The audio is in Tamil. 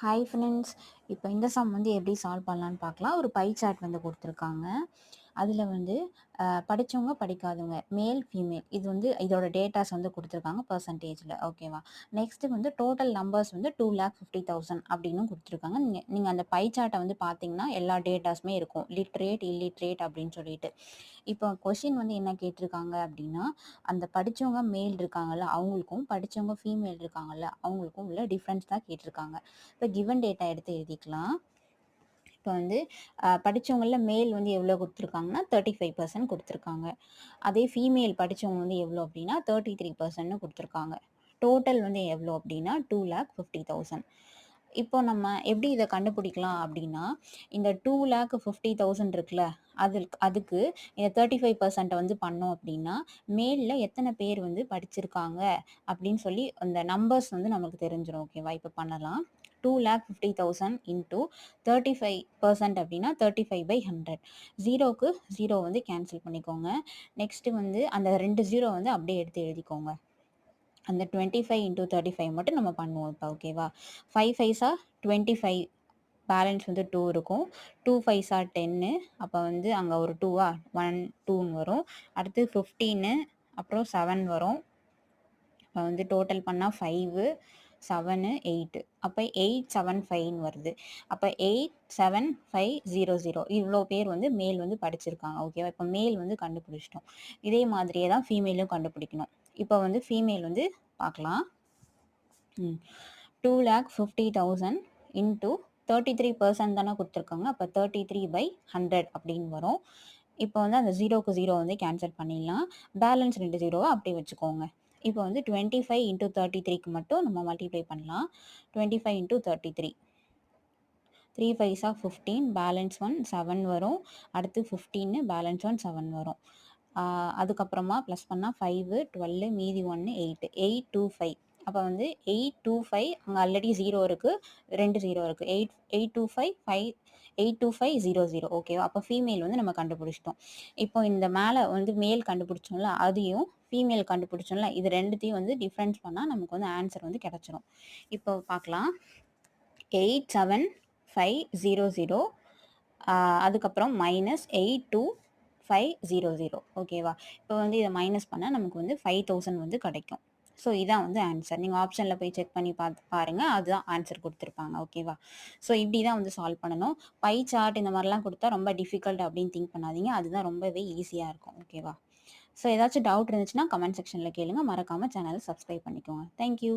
Hi friends. இப்போ இந்த சம் வந்து எப்படி சால்வ் பண்ணலான்னு பார்க்கலாம். ஒரு பை சார்ட் வந்து கொடுத்துருக்காங்க. அதில் வந்து படித்தவங்க படிக்காதவங்க மேல் ஃபீமேல் இது வந்து இதோட டேட்டாஸ் வந்து கொடுத்துருக்காங்க பர்சன்டேஜில். ஓகேவா? நெக்ஸ்ட்டு வந்து டோட்டல் நம்பர்ஸ் வந்து 2,50,000 அப்படின்னு கொடுத்துருக்காங்க. நீங்கள் அந்த பை சார்ட்டை வந்து பார்த்தீங்கன்னா எல்லா டேட்டாஸுமே இருக்கும், லிட்ரேட் இல்லிட்ரேட் அப்படின்னு சொல்லிட்டு. இப்போ கொஷின் வந்து என்ன கேட்டிருக்காங்க அப்படின்னா, அந்த படித்தவங்க மேல் இருக்காங்கல்ல அவங்களுக்கும் படித்தவங்க ஃபீமேல் இருக்காங்கல்ல அவங்களுக்கும் உள்ள டிஃப்ரென்ஸ் தான் கேட்டிருக்காங்க. இப்போ கிவன் டேட்டா எடுத்து எழுதிக்கலாம். இப்போ வந்து படித்தவங்களில் மேல் வந்து எவ்வளோ கொடுத்துருக்காங்கன்னா 35% கொடுத்துருக்காங்க. அதே ஃபீமேல் படித்தவங்க வந்து எவ்வளோ அப்படின்னா 33% கொடுத்துருக்காங்க. டோட்டல் வந்து எவ்வளோ அப்படின்னா 2,50,000. இப்போ நம்ம எப்படி இதை கண்டுபிடிக்கலாம் அப்படின்னா, இந்த 2,50,000 இருக்குல்ல, அதுக்கு இந்த 35% வந்து பண்ணோம் அப்படின்னா மேலில் எத்தனை பேர் வந்து படிச்சிருக்காங்க அப்படின்னு சொல்லி அந்த நம்பர்ஸ் வந்து நமக்கு தெரிஞ்சிடும். ஓகேவா? இப்போ பண்ணலாம். 2,50,000 இன்டூ 35% அப்படின்னா 35/100. ஜீரோக்கு ஜீரோ வந்து கேன்சல் பண்ணிக்கோங்க. நெக்ஸ்ட்டு வந்து அந்த 2 ஜீரோ வந்து அப்படியே எடுத்து எழுதிக்கோங்க. அந்த 25 இன்டூ 35 மட்டும் நம்ம பண்ணுவோம் இப்போ. ஓகேவா? 5 5 25, பேலன்ஸ் வந்து 2 இருக்கும். 2 5 10, அப்போ வந்து அங்கே ஒரு 2வா 1 2ன்னு வரும். அடுத்து 15, அப்புறம் 7 வரும். இப்போ வந்து டோட்டல் பண்ணால் 5 7 8, அப்போ 875ன்னு வருது. அப்போ 87500 இவ்வளோ பேர் வந்து மேல் வந்து படிச்சிருக்காங்க. ஓகேவா? இப்போ மேல் வந்து கண்டுபிடிச்சிட்டோம். இதே மாதிரியே தான் ஃபீமேலும் கண்டுபிடிக்கணும். இப்போ வந்து ஃபீமேல் வந்து பார்க்கலாம். 2,50,000 இன்டூ 33% தானே கொடுத்துருக்காங்க. அப்போ 33/100 அப்படின்னு வரும். இப்போ வந்து அந்த ஜீரோக்கு ஜீரோ வந்து கேன்சல் பண்ணிடலாம். பேலன்ஸ் 2 ஜீரோவை அப்படியே வச்சுக்கோங்க. இப்போ வந்து 25 இன்டூ 33க்கு மட்டும் நம்ம மல்டிப்ளை பண்ணலாம். 25 இன்டூ 33, 3 5 15, பேலன்ஸ் 1 7 வரும். அடுத்து 15, பேலன்ஸ் 1 7 வரும். அதுக்கப்புறமா ப்ளஸ் பண்ணால் 5 12, மீதி 1 8 825. அப்போ வந்து 825 அங்கே ஆல்ரெடி ஜீரோ இருக்குது, 2 ஜீரோ இருக்குது. 825 ஓகேவா? அப்போ ஃபீமேல் வந்து நம்ம கண்டுபிடிச்சிட்டோம். இப்போ இந்த மேலே வந்து மேல் கண்டுபிடிச்சோம்ல, அதையும் ஃபீமேல் கண்டுபிடிச்சோம்ல, இது ரெண்டுத்தையும் வந்து டிஃப்ரென்ஸ் பண்ணால் நமக்கு வந்து ஆன்சர் வந்து கிடச்சிரும். இப்போ பார்க்கலாம். 87500, அதுக்கப்புறம் மைனஸ் 82500. ஓகேவா? இப்போ வந்து இதை மைனஸ் பண்ணால் நமக்கு வந்து 5,000 வந்து கிடைக்கும். ஸோ இதான் வந்து ஆன்சர். நீங்கள் ஆப்ஷனில் போய் செக் பண்ணி பாருங்கள், அதுதான் ஆன்சர் கொடுத்துருப்பாங்க. ஓகேவா? ஸோ இப்படி தான் வந்து சால்வ் பண்ணணும். பை சார்ட் இந்த மாதிரிலாம் கொடுத்தா ரொம்ப டிஃபிகல்ட் அப்படின்னு திங்க் பண்ணாதீங்க, அதுதான் ரொம்பவே ஈஸியாக இருக்கும். ஓகேவா? ஸோ ஏதாச்சும் டவுட் இருந்துச்சுன்னா கமெண்ட் செக்ஷனில் கேளுங்க. மறக்காமல் சேனலை சப்ஸ்கிரைப் பண்ணிக்கோங்க. தேங்க்யூ.